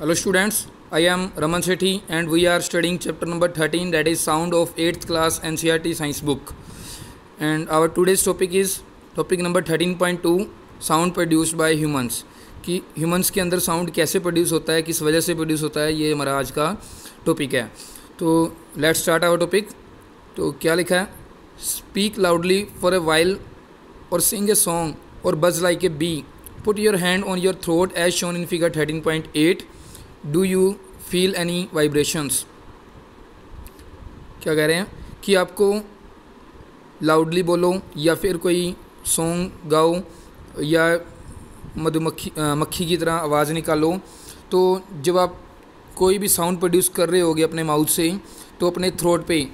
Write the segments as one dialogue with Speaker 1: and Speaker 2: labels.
Speaker 1: Hello students, I am Raman Sethi and we are studying chapter number 13, that is sound of 8th class NCERT science book. And our today's topic is topic number 13.2, sound produced by humans. कि humans के अंदर sound कैसे produce होता है, किस वजह से produce होता है, ये हमारा आज का टॉपिक है. तो लेट्स स्टार्ट आवर टॉपिक. तो क्या लिखा है, speak loudly for a while or sing a song or buzz like a bee. Put your hand on your throat as shown in figure 13.8. Do you feel any vibrations. क्या कह रहे हैं कि आपको लाउडली बोलो या फिर कोई सॉन्ग गाओ या मक्खी की तरह आवाज़ निकालो. तो जब आप कोई भी साउंड प्रोड्यूस कर रहे होगे अपने माउथ से, तो अपने थ्रोट पे,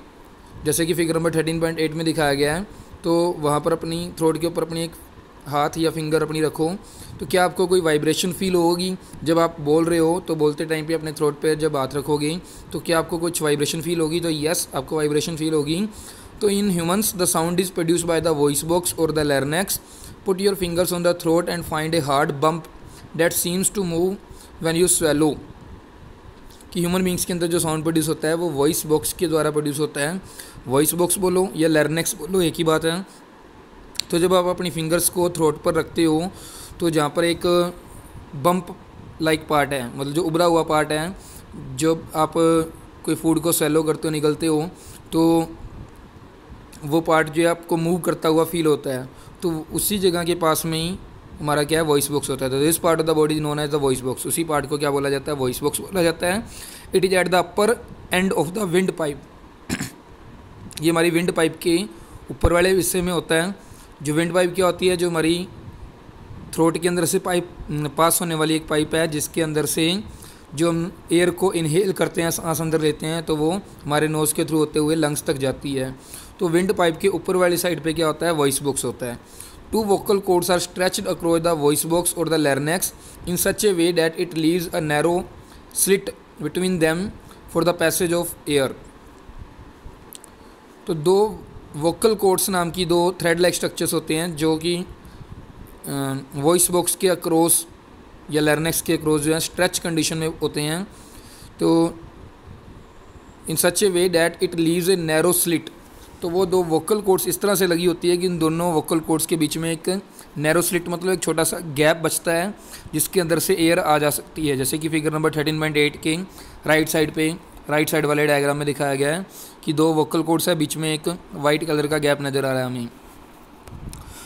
Speaker 1: जैसे कि फिगर नंबर 13.8 में दिखाया गया है, तो वहाँ पर अपनी थ्रोट के ऊपर अपनी एक हाथ या फिंगर अपनी रखो. तो क्या आपको कोई वाइब्रेशन फील होगी जब आप बोल रहे हो. तो बोलते टाइम पे अपने थ्रोट पे जब हाथ रखोगे तो क्या आपको कुछ वाइब्रेशन फील होगी. तो यस, आपको वाइब्रेशन फील होगी. तो in humans the sound is produced by the voice box or the larynx. Put your fingers on the throat and find a hard bump that seems to move when you swallow. कि human beings के अंदर जो sound produce होता है वो voice box के द्वारा produce होता है. वॉइस बॉक्स बोलो या लैरिंक्स बोलो, एक ही बात है. तो जब आप अपनी फिंगर्स को थ्रोट पर रखते हो तो जहाँ पर एक बम्प लाइक पार्ट है, मतलब जो उभरा हुआ पार्ट है, जब आप कोई फूड को स्वेलो करते हो, निगलते हो, तो वो पार्ट जो है आपको मूव करता हुआ फील होता है. तो उसी जगह के पास में ही हमारा क्या है, वॉइस बॉक्स होता है. तो this part of the body is known as the voice box. उसी पार्ट को क्या बोला जाता है, वॉइस बॉक्स बोला जाता है. It is at the upper end of the wind pipe. ये हमारी विंड पाइप के ऊपर वाले हिस्से में होता है. जो विंड पाइप क्या होती है, जो हमारी थ्रोट के अंदर से पाइप पास होने वाली एक पाइप है, जिसके अंदर से जो हम एयर को इनहेल करते हैं, सांस अंदर लेते हैं, तो वो हमारे नोज़ के थ्रू होते हुए लंग्स तक जाती है. तो विंड पाइप के ऊपर वाली साइड पे क्या होता है, वॉइस बॉक्स होता है. Two vocal cords are stretched across the voice box or the larynx in such a way that it leaves a narrow slit between them for the passage of air. तो दो vocal cords नाम की दो thread like structures होते हैं जो कि voice box के अक्रॉस या लैरिंक्स के अक्रॉस जो है स्ट्रेच कंडीशन में होते हैं. तो in such a way that it leaves a narrow slit. तो वो दो वोकल कॉर्ड्स इस तरह से लगी होती है कि इन दोनों वोकल कॉर्ड्स के बीच में एक नैरो स्लिट, मतलब एक छोटा सा गैप बचता है जिसके अंदर से एयर आ जा सकती है. जैसे कि फिगर नंबर 13.8 के राइट साइड वाले डायग्राम में दिखाया गया है कि दो वोकल कॉर्ड्स है, बीच में एक वाइट कलर का गैप नज़र आ रहा है हमें.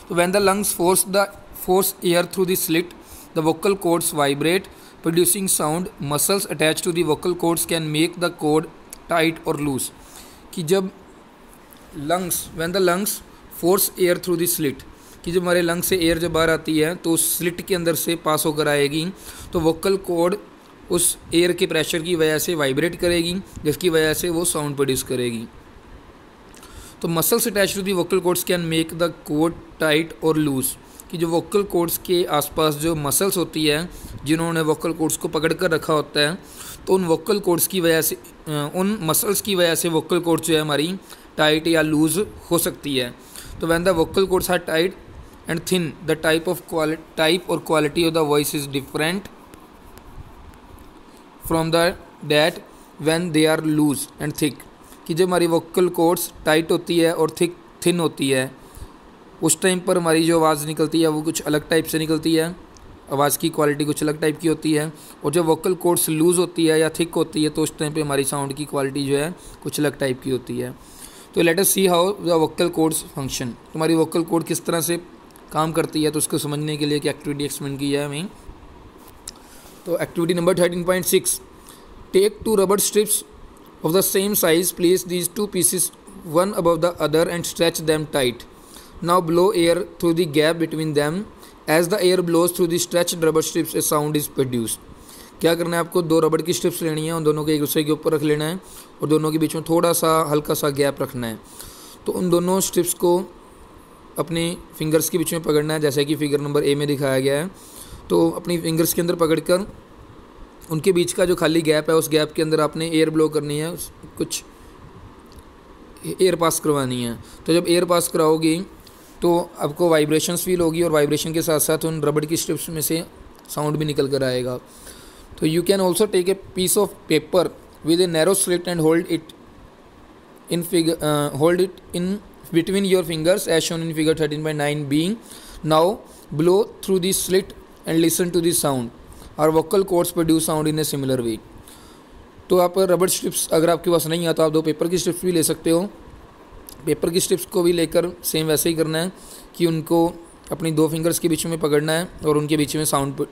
Speaker 1: तो when the lungs force air through the slit, the vocal cords vibrate producing sound. Muscles attach to the vocal cords can make the cord tight or loose. कि जब when the lungs force air through the slit, कि जब हमारे lungs से air जब बाहर आती है तो उस स्लिट के अंदर से पास होकर आएगी, तो वोकल कॉर्ड उस एयर के प्रेशर की वजह से वाइब्रेट करेगी, जिसकी वजह से वो साउंड प्रोड्यूस करेगी. तो muscles attach to the vocal cords can make the cord tight or loose. कि जो वोकल कॉर्ड्स के आसपास जो मसल्स होती है, जिन्होंने वोकल कॉर्ड्स को पकड़ कर रखा होता है, तो उन वोकल कॉर्ड्स की वजह से, उन मसल्स की वजह से वोकल कॉर्ड्स जो है हमारी टाइट या लूज हो सकती है. तो when the vocal cords are tight and thin, the type or quality of the voice is different from that when they are loose and thick. कि जब हमारी वोकल कॉर्ड्स टाइट होती है और थिन होती है, उस टाइम पर हमारी जो आवाज़ निकलती है वो कुछ अलग टाइप से निकलती है, आवाज़ की क्वालिटी कुछ अलग टाइप की होती है. और जब वोकल कॉर्ड्स लूज़ होती है या थिक होती है, तो उस टाइम पे हमारी साउंड की क्वालिटी जो है कुछ अलग टाइप की होती है. तो let us see how the vocal chords function. तुम्हारी वोकल कॉर्ड किस तरह से काम करती है, तो उसको समझने के लिए एक एक्टिविटी एक्सप्लेन की है हमें. तो activity number 13.6, take 2 rubber strips of the same size, place these 2 pieces one above the other and stretch them tight. Now blow air through the gap between them. As the air blows through the stretched rubber strips a sound is produced. क्या करना है, आपको 2 रबड़ की strips लेनी है, उन दोनों को एक दूसरे के ऊपर रख लेना है और दोनों के बीच में थोड़ा सा हल्का सा गैप रखना है. तो उन दोनों स्ट्रिप्स को अपने फिंगर्स के बीच में पकड़ना है, जैसे कि फिगर नंबर ए में दिखाया गया है. तो अपनी फिंगर्स के अंदर पकड़कर उनके बीच का जो खाली गैप है, उस गैप के अंदर आपने एयर ब्लो करनी है, कुछ एयर पास करवानी है. तो जब एयर पास कराओगी तो आपको वाइब्रेशंस फील होगी और वाइब्रेशन के साथ साथ उन रबड़ की स्ट्रिप्स में से साउंड भी निकल कर आएगा. तो you can also take a piece of paper with a narrow slit and hold it in between your fingers as shown in figure 13.9b. Now blow through the slit and listen to the sound. Our vocal cords produce sound in a similar way. तो आप रबड़ strips अगर आपके पास नहीं है तो आप 2 paper की स्ट्रिप्स भी ले सकते हो। पेपर की स्ट्रिप्स को भी लेकर सेम वैसे ही करना है कि उनको अपनी 2 फिंगर्स के बीच में पकड़ना है और उनके बीच में साउंड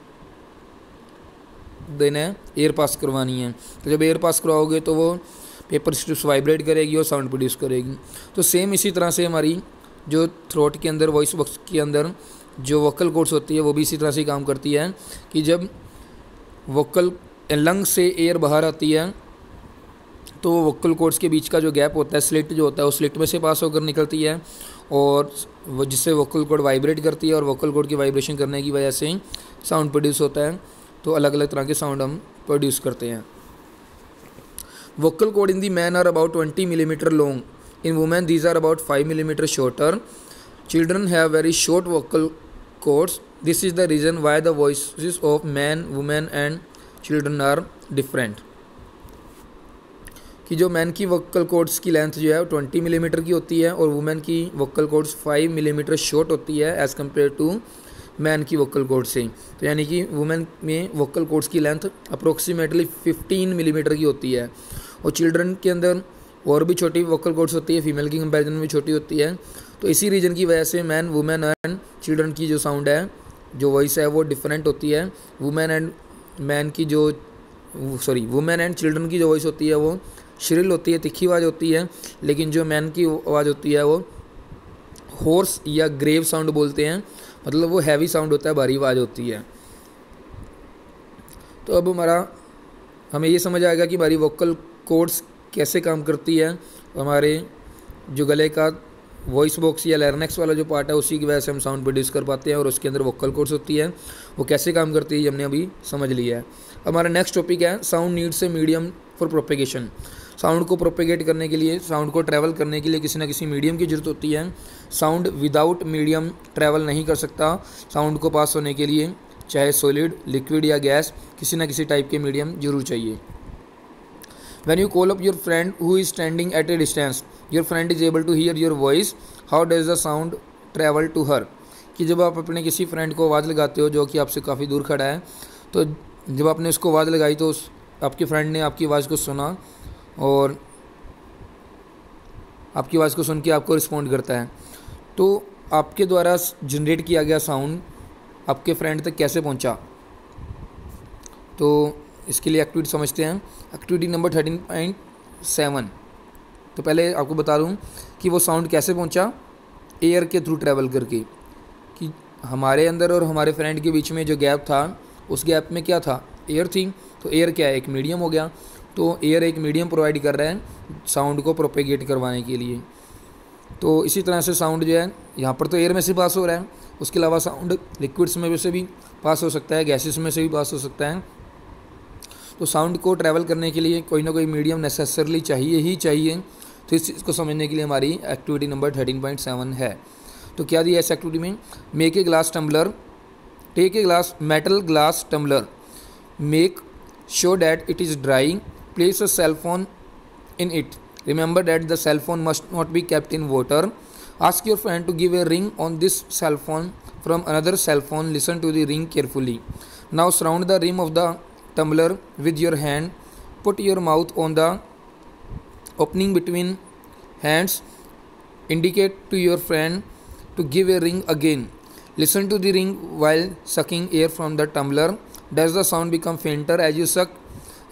Speaker 1: देना है, एयर पास करवानी है। तो जब एयर पास करवाओगे तो वो पेपर स्ट्रिप्स वाइब्रेट करेगी और साउंड प्रोड्यूस करेगी। तो सेम इसी तरह से हमारी जो थ्रोट के अंदर, वॉइस बॉक्स के अंदर जो वोकल कोर्ड्स होती है वो भी इसी तरह से काम करती है कि जब वोकल लंग से एयर बाहर आती है तो वोकल कोर्ड्स के बीच का जो गैप होता है, स्लिट जो होता है, उस स्लिट में से पास होकर निकलती है और वो जिससे वोकल कोर्ड वाइब्रेट करती है और वोकल कोर्ड की वाइब्रेशन करने की वजह से साउंड प्रोड्यूस होता है। तो अलग अलग तरह के साउंड हम प्रोड्यूस करते हैं। Vocal cord in the man are about 20 mm long. In women, these are about 5 mm shorter. Children have very short vocal cords. This is the reason why the voices of man, women and children are different. कि जो man की vocal cords की length जो है वो 20 millimetre की होती है और वुमेन की वोकल कॉर्ड्स 5 मिलीमीटर शॉर्ट होती है एज़ कम्पेयर टू मैन की वोकल कॉर्ड से। तो यानी कि वुमेन में वोकल कॉर्ड्स की लेंथ अप्रोक्सीमेटली 15 मिलीमीटर की होती है और चिल्ड्रन के अंदर और भी छोटी वोकल कॉर्ड्स होती है, फीमेल की कंपैरिजन में भी छोटी होती है। तो इसी रीजन की वजह से मैन, वुमेन एंड चिल्ड्रन की जो साउंड है, जो वॉइस है वो डिफरेंट होती है। वुमेन एंड चिल्ड्रन की जो वॉइस होती है वो श्रिल होती है, तिखी आवाज़ होती है, लेकिन जो मैन की आवाज़ होती है वो होर्स या ग्रेव साउंड बोलते हैं, मतलब वो हैवी साउंड होता है, भारी आवाज़ होती है। तो अब हमें ये समझ आएगा कि हमारी वोकल कॉर्ड्स कैसे काम करती है। हमारे जो गले का वॉइस बॉक्स या लैरिंक्स वाला जो पार्ट है उसी की वजह से हम साउंड प्रोड्यूस कर पाते हैं और उसके अंदर वोकल कॉर्ड्स होती है, वो कैसे काम करती है हमने अभी समझ लिया है। हमारा नेक्स्ट टॉपिक है sound needs a medium for propagation. Sound को प्रोपेगेट करने के लिए, साउंड को ट्रैवल करने के लिए किसी न किसी मीडियम की ज़रूरत होती है। साउंड विदाउट मीडियम ट्रैवल नहीं कर सकता। साउंड को पास होने के लिए चाहे सॉलिड, लिक्विड या गैस, किसी न किसी टाइप के मीडियम जरूर चाहिए। When you call up your friend who is standing at a distance, your friend is able to hear your voice. How does the sound travel to her? कि जब आप अपने किसी फ्रेंड को आवाज़ लगाते हो जो कि आपसे काफ़ी दूर खड़ा है, तो जब आपने उसको आवाज़ लगाई तो आपके फ्रेंड ने आपकी आवाज़ को सुना और आपकी आवाज़ को सुन के आपको रिस्पॉन्ड करता है। तो आपके द्वारा जनरेट किया गया साउंड आपके फ्रेंड तक कैसे पहुंचा, तो इसके लिए एक्टिविटी समझते हैं। Activity number 13.7। तो पहले आपको बता दूं कि वो साउंड कैसे पहुंचा, एयर के थ्रू ट्रैवल करके। कि हमारे अंदर और हमारे फ्रेंड के बीच में जो गैप था, उस गैप में क्या था, एयर थी। तो एयर क्या है, एक मीडियम हो गया। तो एयर एक मीडियम प्रोवाइड कर रहा है साउंड को प्रोपेगेट करवाने के लिए। तो इसी तरह से साउंड जो है यहाँ पर तो एयर में से पास हो रहा है, उसके अलावा साउंड लिक्विड्स में से भी पास हो सकता है, गैसेस में से भी पास हो सकता है। तो साउंड को ट्रैवल करने के लिए कोई ना कोई मीडियम नेसेसरली चाहिए ही चाहिए। तो इस चीज़ को समझने के लिए हमारी एक्टिविटी नंबर 13.7 है। तो क्या दिया इस एक्टिविटी में, make a glass tumbler, take a glass metal glass tumbler, make sure that it is dry, place a cell phone in it, remember that the cell phone must not be kept in water, ask your friend to give a ring on this cell phone from another cell phone, listen to the ring carefully, now surround the rim of the tumbler with your hand, put your mouth on the opening between hands, indicate to your friend to give a ring again, listen to the ring while sucking air from the tumbler, does the sound become fainter as you suck,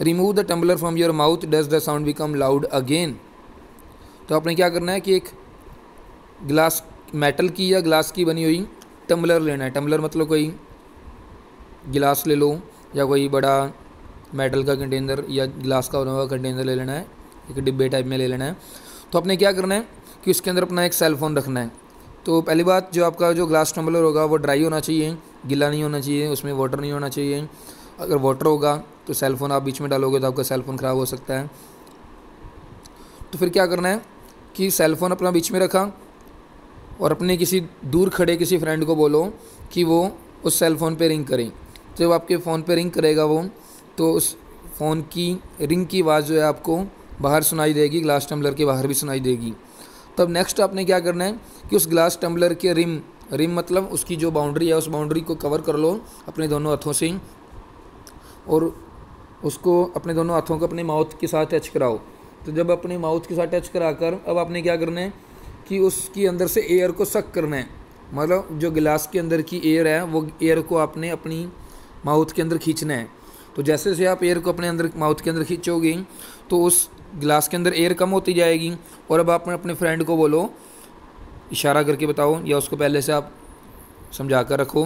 Speaker 1: remove the tumbler from your mouth, does the sound become loud again। तो आपने क्या करना है कि एक glass, metal की या glass की बनी हुई टम्बलर लेना है। टम्बलर मतलब कोई गिलास ले लो या कोई बड़ा मेटल का कंटेनर या ग्लास का बना हुआ कंटेनर ले लेना है, एक डिब्बे टाइप में ले लेना है। तो आपने क्या करना है कि उसके अंदर अपना एक सेल फोन रखना है। तो पहली बात, जो आपका जो ग्लास टम्बलर होगा वो ड्राई होना चाहिए, गीला नहीं होना चाहिए, उसमें वाटर नहीं होना चाहिए। अगर वाटर होगा तो सेल फोन आप बीच में डालोगे तो आपका सेल फोन ख़राब हो सकता है। तो फिर क्या करना है कि सेल फोन अपना बीच में रखा और अपने किसी दूर खड़े किसी फ्रेंड को बोलो कि वो उस सेल फोन पे रिंग करें। जब आपके फ़ोन पे रिंग करेगा वो, तो उस फ़ोन की रिंग की आवाज़ जो है आपको बाहर सुनाई देगी, ग्लास टम्बलर के बाहर भी सुनाई देगी। तब नेक्स्ट आपने क्या करना है कि उस ग्लास टम्बलर के रिम मतलब उसकी जो बाउंड्री है, उस बाउंड्री को कवर कर लो अपने दोनों हाथों से और उसको अपने दोनों हाथों को अपने माउथ के साथ टच कराओ। तो जब अपने माउथ के साथ टच कराकर अब आपने क्या करना है कि उसकी अंदर से एयर को सक करना है, मतलब जो गिलास के अंदर की एयर है वो एयर को आपने अपनी माउथ के अंदर खींचना है। तो जैसे जैसे आप एयर को अपने अंदर माउथ के अंदर खींचोगे तो उस गिलास के अंदर एयर कम होती जाएगी। और अब आप अपने फ्रेंड को बोलो, इशारा करके बताओ या उसको पहले से आप समझा कर रखो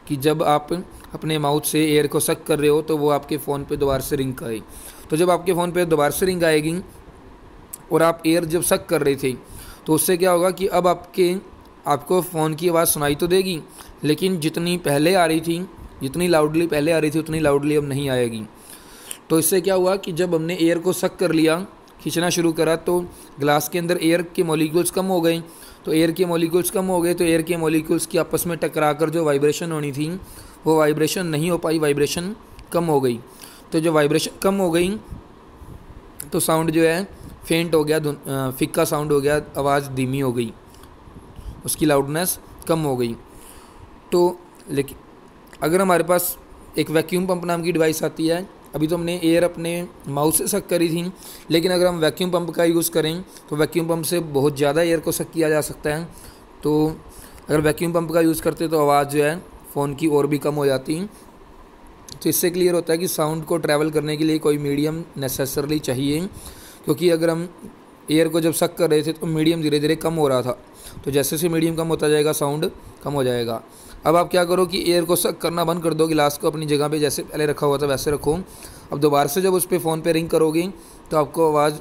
Speaker 1: कि जब आप अपने माउथ से एयर को सक कर रहे हो तो वो आपके फ़ोन पे दोबारा से रिंग आए। तो जब आपके फ़ोन पे दोबारा से रिंग आएगी और आप एयर जब सक कर रहे थे तो उससे क्या होगा कि अब आपको फ़ोन की आवाज़ सुनाई तो देगी, लेकिन जितनी पहले आ रही थी, जितनी लाउडली पहले आ रही थी उतनी लाउडली अब नहीं आएगी। तो इससे क्या हुआ कि जब हमने एयर को सक कर लिया, खींचना शुरू करा, तो ग्लास के अंदर एयर के मॉलिक्यूल्स कम हो गए। तो एयर के मॉलिक्यूल्स कम हो गए तो एयर के मॉलिक्यूल्स की आपस में टकरा कर जो वाइब्रेशन होनी थी वो वाइब्रेशन नहीं हो पाई, वाइब्रेशन कम हो गई। तो जब वाइब्रेशन कम हो गई तो साउंड जो है फेंट हो गया, फिक्का साउंड हो गया, आवाज़ धीमी हो गई, उसकी लाउडनेस कम हो गई। तो लेकिन अगर हमारे पास एक वैक्यूम पंप नाम की डिवाइस आती है, अभी तो हमने एयर अपने माउथ से सक करी थी, लेकिन अगर हम वैक्यूम पंप का यूज़ करें तो वैक्यूम पंप से बहुत ज़्यादा एयर को सक किया जा सकता है। तो अगर वैक्यूम पंप का यूज़ करते तो आवाज़ जो है फ़ोन की और भी कम हो जाती। तो इससे क्लियर होता है कि साउंड को ट्रैवल करने के लिए कोई मीडियम नेसेसरली चाहिए, क्योंकि अगर हम एयर को जब सक कर रहे थे तो मीडियम धीरे धीरे कम हो रहा था, तो जैसे जैसे मीडियम कम होता जाएगा साउंड कम हो जाएगा। अब आप क्या करो कि एयर को सक करना बंद कर दो, गिलास को अपनी जगह पे जैसे पहले रखा हुआ था वैसे रखो। अब दोबारा से जब उस पर फ़ोन पे रिंग करोगी तो आपको आवाज़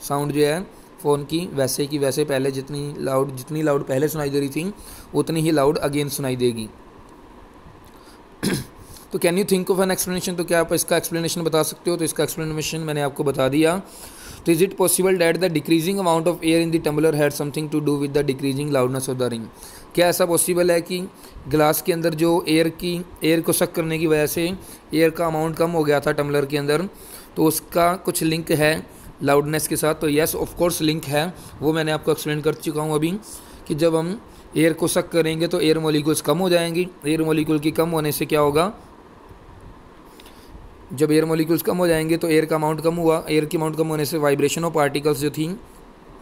Speaker 1: साउंड जो है फ़ोन की वैसे की वैसे पहले जितनी लाउड पहले सुनाई दे रही थी उतनी ही लाउड अगेन सुनाई देगी। तो can you think of an explanation, तो क्या आप इसका एक्सप्लेनेशन बता सकते हो? तो इसका एक्सप्लेनेशन मैंने आपको बता दिया। तो is it possible that the decreasing amount of air in the tumbler had something to do with the decreasing loudness of the ring? क्या ऐसा पॉसिबल है कि ग्लास के अंदर जो एयर को सक करने की वजह से एयर का अमाउंट कम हो गया था टम्बलर के अंदर, तो उसका कुछ लिंक है लाउडनेस के साथ? तो येस ऑफ कोर्स लिंक है, वो मैंने आपको एक्सप्लेन कर चुका हूँ अभी कि जब हम एयर को सक करेंगे तो एयर मॉलिक्यूल्स कम हो जाएंगी। एयर मॉलिक्यूल की कम होने से क्या होगा, जब एयर मॉलिक्यूल्स कम हो जाएंगे तो एयर का अमाउंट कम हुआ, एयर की अमाउंट कम होने से वाइब्रेशन ऑफ पार्टिकल्स जो थी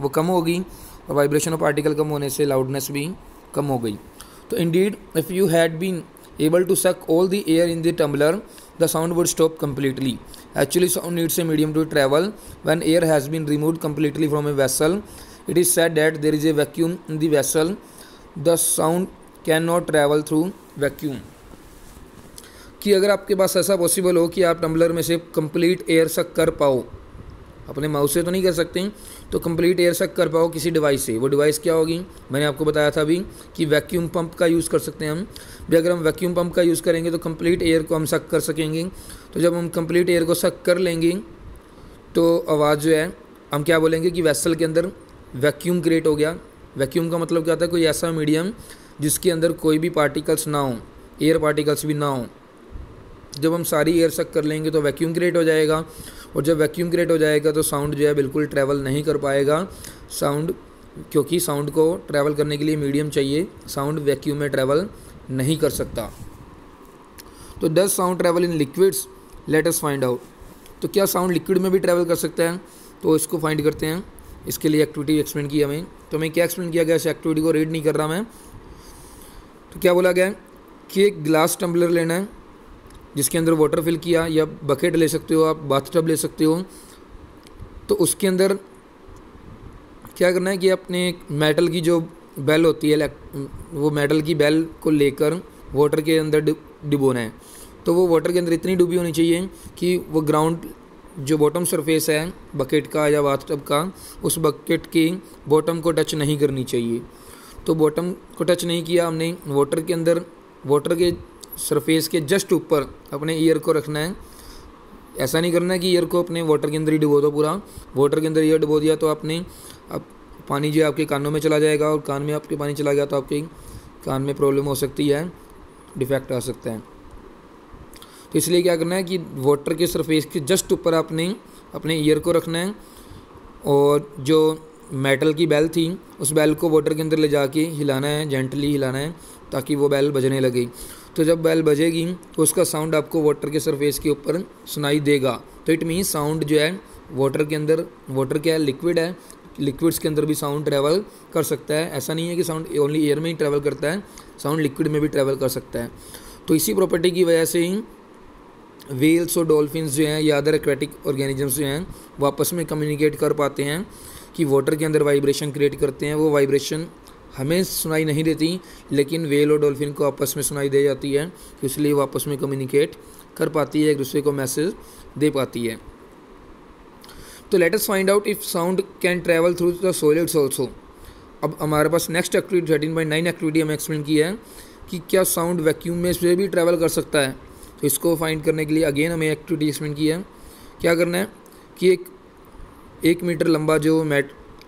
Speaker 1: वो कम होगी, और वाइब्रेशन ऑफ पार्टिकल कम होने से लाउडनेस भी कम हो गई। तो indeed if you had been able to suck all the air in the tumbler the sound would stop completely. Actually, sound needs a medium to travel. When air has been removed completely from a vessel, it is said that there is a vacuum in the vessel. The sound cannot travel through vacuum. कि अगर आपके पास ऐसा possible हो कि आप tumbler में से complete air सक कर पाओ, अपने माउथ से तो नहीं कर सकते, तो कंप्लीट एयर सक कर पाओ किसी डिवाइस से, वो डिवाइस क्या होगी? मैंने आपको बताया था अभी कि वैक्यूम पंप का यूज़ कर सकते हैं हम भी। अगर हम वैक्यूम पंप का यूज़ करेंगे तो कंप्लीट एयर को हम सक कर सकेंगे। तो जब हम कंप्लीट एयर को सक कर लेंगे तो आवाज़ जो है हम क्या बोलेंगे कि वेसल के अंदर वैक्यूम क्रिएट हो गया। वैक्यूम का मतलब क्या होता है? कोई ऐसा मीडियम जिसके अंदर कोई भी पार्टिकल्स ना हो, एयर पार्टिकल्स भी ना हो। जब हम सारी एयर सक कर लेंगे तो वैक्यूम क्रिएट हो जाएगा, और जब वैक्यूम क्रिएट हो जाएगा तो साउंड जो है बिल्कुल ट्रैवल नहीं कर पाएगा। साउंड, क्योंकि साउंड को ट्रैवल करने के लिए मीडियम चाहिए, साउंड वैक्यूम में ट्रैवल नहीं कर सकता। तो does sound travel in liquids? Let us find out. तो क्या साउंड लिक्विड में भी ट्रैवल कर सकता है? तो इसको फाइंड करते हैं। इसके लिए एक्टिविटी एक्सप्लेन की हमें, तो हमें क्या एक्सप्लेन किया गया, इस एक्टिविटी को रीड नहीं कर रहा मैं। तो क्या बोला गया कि एक ग्लास टम्बलर लेना है जिसके अंदर वाटर फिल किया, या बकेट ले सकते हो आप, बाथटब ले सकते हो। तो उसके अंदर क्या करना है कि अपने मेटल की जो बेल होती है, वो मेटल की बेल को लेकर वाटर के अंदर डुबोना है। तो वो वाटर के अंदर इतनी डूबी होनी चाहिए कि वो ग्राउंड जो बॉटम सरफेस है बकेट का या बाथटब का, उस बकेट की बॉटम को टच नहीं करनी चाहिए। तो बॉटम को टच नहीं किया हमने, वाटर के अंदर, वाटर के सरफेस के जस्ट ऊपर अपने ईयर को रखना है। ऐसा नहीं करना है कि ईयर को अपने वाटर के अंदर ही डुबो दो, पूरा वाटर के अंदर ईयर डुबो दिया तो आपने अब पानी जो है आपके कानों में चला जाएगा, और कान में आपके पानी चला गया तो आपके कान में प्रॉब्लम हो सकती है, डिफेक्ट आ सकता है। तो इसलिए क्या करना है कि वाटर के सरफेस के जस्ट ऊपर आपने अपने ईयर को रखना है और जो मेटल की बेल थी उस बेल को वाटर के अंदर ले जाके हिलाना है, जेंटली हिलाना है ताकि वो बेल बजने लगे। तो जब बेल बजेगी तो उसका साउंड आपको वाटर के सरफेस के ऊपर सुनाई देगा। तो इट मीन्स साउंड जो है वाटर के अंदर, वाटर क्या है, लिक्विड है, लिक्विड्स के अंदर भी साउंड ट्रैवल कर सकता है। ऐसा नहीं है कि साउंड ओनली एयर में ही ट्रैवल करता है, साउंड लिक्विड में भी ट्रैवल कर सकता है। तो इसी प्रॉपर्टी की वजह से ही व्हेल्स और डॉल्फिन्स जो हैं या अदर एक्वेटिक ऑर्गेनिजम्स जो हैं वो आपस में कम्युनिकेट कर पाते हैं कि वाटर के अंदर वाइब्रेशन क्रिएट करते हैं। वो वाइब्रेशन हमें सुनाई नहीं देती लेकिन व्हेल और डॉल्फिन को आपस में सुनाई दे जाती है, तो इसलिए वो आपस में कम्युनिकेट कर पाती है, एक दूसरे को मैसेज दे पाती है। तो let us find out if sound can travel through the solids also. अब हमारे पास नेक्स्ट एक्टिविटी 13.9 एक्टिविटी हमें एक्सप्लेन की है कि क्या साउंड वैक्यूम में से भी ट्रैवल कर सकता है। तो इसको फाइंड करने के लिए अगेन हमें एक्टिविटी एक्सप्लेन की है। क्या करना है कि एक मीटर लंबा जो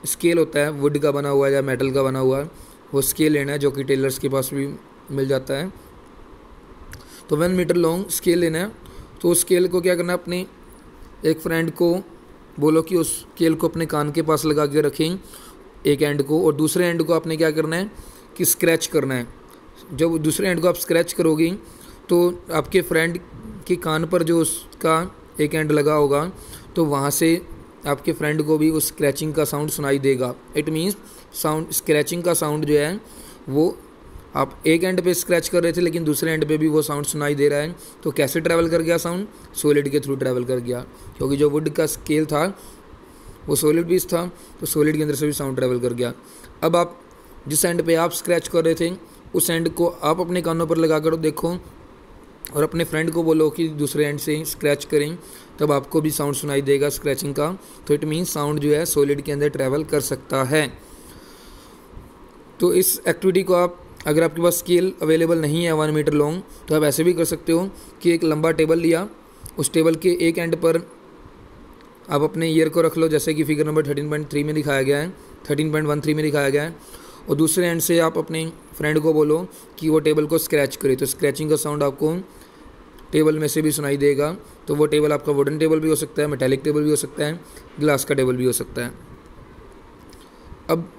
Speaker 1: स्केल होता है, वुड का बना हुआ है या मेटल का बना हुआ है, वो स्केल लेना है जो कि टेलर्स के पास भी मिल जाता है। तो 1 मीटर लॉन्ग स्केल लेना है। तो उस स्केल को क्या करना है, अपने एक फ्रेंड को बोलो कि उस स्केल को अपने कान के पास लगा के रखें एक एंड को, और दूसरे एंड को आपने क्या करना है कि स्क्रैच करना है। जब दूसरे एंड को आप स्क्रैच करोगे तो आपके फ्रेंड के कान पर जो उसका एक एंड लगा होगा तो वहाँ से आपके फ्रेंड को भी उस स्क्रैचिंग का साउंड सुनाई देगा। इट मीन्स साउंड, स्क्रैचिंग का साउंड जो है वो आप एक एंड पे स्क्रैच कर रहे थे लेकिन दूसरे एंड पे भी वो साउंड सुनाई दे रहा है। तो कैसे ट्रैवल कर गया साउंड? सॉलिड के थ्रू ट्रैवल कर गया, क्योंकि जो वुड का स्केल था वो सॉलिड पीस था, तो सॉलिड के अंदर से भी साउंड ट्रैवल कर गया। अब आप जिस एंड पे आप स्क्रैच कर रहे थे उस एंड को आप अपने कानों पर लगा कर देखो और अपने फ्रेंड को बोलो कि दूसरे एंड से स्क्रैच करें, तब आपको भी साउंड सुनाई देगा स्क्रैचिंग का। तो इट मीन्स साउंड जो है सॉलिड के अंदर ट्रैवल कर सकता है। तो इस एक्टिविटी को आप, अगर आपके पास स्केल अवेलेबल नहीं है 1 मीटर लॉन्ग, तो आप ऐसे भी कर सकते हो कि एक लंबा टेबल लिया, उस टेबल के एक एंड पर आप अपने ईयर को रख लो, जैसे कि फिगर नंबर 13.3 में दिखाया गया है, 13.13 में दिखाया गया है, और दूसरे एंड से आप अपने फ्रेंड को बोलो कि वो टेबल को स्क्रैच करे। तो स्क्रैचिंग का साउंड आपको टेबल में से भी सुनाई देगा। तो वो टेबल आपका वुडन टेबल भी हो सकता है, मेटेलिक टेबल भी हो सकता है, ग्लास का टेबल भी हो सकता है। अब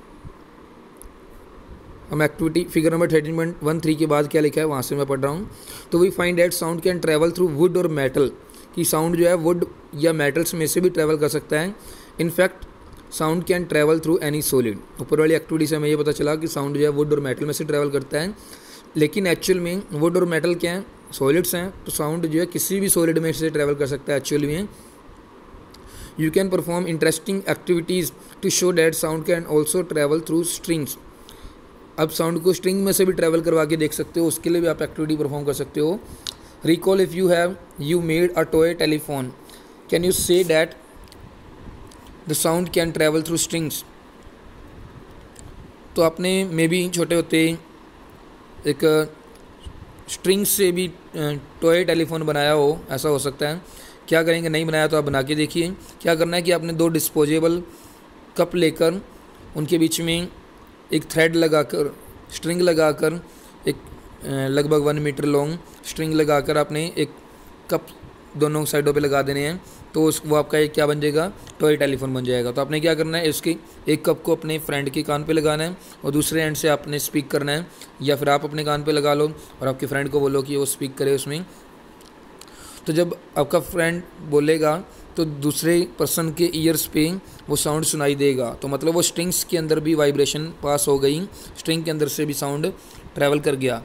Speaker 1: हम एक्टिविटी फिगर नंबर 13.13 के बाद क्या लिखा है वहाँ से मैं पढ़ रहा हूँ। तो we find that sound can travel through wood or metal, कि साउंड जो है वुड या मेटल्स में से भी ट्रैवल कर सकता है। In fact sound can travel through any solid. ऊपर वाली एक्टिविटी से हमें ये पता चला कि साउंड जो है वुड और मेटल में से ट्रैवल करता है, लेकिन एक्चुअल में वुड और मेटल क्या है, सॉलिड्स हैं। तो साउंड जो है किसी भी सॉलिड में से ट्रैवल कर सकता है एक्चुअली में। You can perform interesting activities to show that sound can also travel through strings. अब साउंड को स्ट्रिंग में से भी ट्रैवल करवा के देख सकते हो, उसके लिए भी आप एक्टिविटी परफॉर्म कर सकते हो। Recall if you made a toy telephone, can you say that the sound can travel through strings. तो आपने मे बी छोटे होते एक स्ट्रिंग्स से भी टॉय टेलीफोन बनाया हो, ऐसा हो सकता है। क्या करेंगे, नहीं बनाया तो आप बना के देखिए। क्या करना है कि आपने 2 डिस्पोजेबल कप लेकर उनके बीच में एक थ्रेड लगाकर, स्ट्रिंग लगाकर, एक लगभग 1 मीटर लॉन्ग स्ट्रिंग लगाकर आपने एक कप दोनों साइडों पे लगा देने हैं। तो वो आपका एक क्या बन जाएगा, टॉय टेलीफोन बन जाएगा। तो आपने क्या करना है, इसके एक कप को अपने फ्रेंड के कान पे लगाना है और दूसरे एंड से आपने स्पीक करना है, या फिर आप अपने कान पे लगा लो और आपके फ्रेंड को बोलो कि वो स्पीक करे उसमें। तो जब आपका फ्रेंड बोलेगा तो दूसरे पर्सन के ईयर्स पे वो साउंड सुनाई देगा। तो मतलब वो स्ट्रिंग्स के अंदर भी वाइब्रेशन पास हो गई, स्ट्रिंग के अंदर से भी साउंड ट्रैवल कर गया।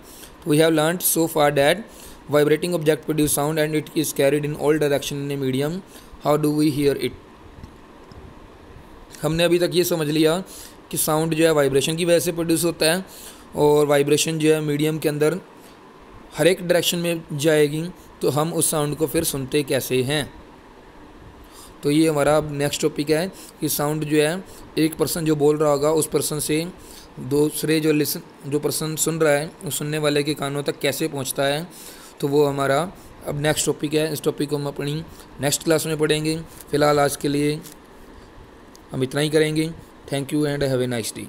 Speaker 1: We have learned so far that vibrating object produce sound and it is carried in all direction in a medium. How do we hear it? हमने अभी तक ये समझ लिया कि साउंड जो है वाइब्रेशन की वजह से प्रोड्यूस होता है, और वाइब्रेशन जो है मीडियम के अंदर हर एक डायरेक्शन में जाएगी। तो हम उस साउंड को फिर सुनते कैसे हैं। तो ये हमारा नेक्स्ट टॉपिक है कि साउंड जो है एक पर्सन जो बोल रहा होगा उस पर्सन से दूसरे जो पर्सन सुन रहा है उस सुनने वाले के कानों तक कैसे पहुंचता है। तो वो हमारा अब नेक्स्ट टॉपिक है। इस टॉपिक को हम अपनी नेक्स्ट क्लास में पढ़ेंगे। फ़िलहाल आज के लिए हम इतना ही करेंगे। Thank you and have a nice day.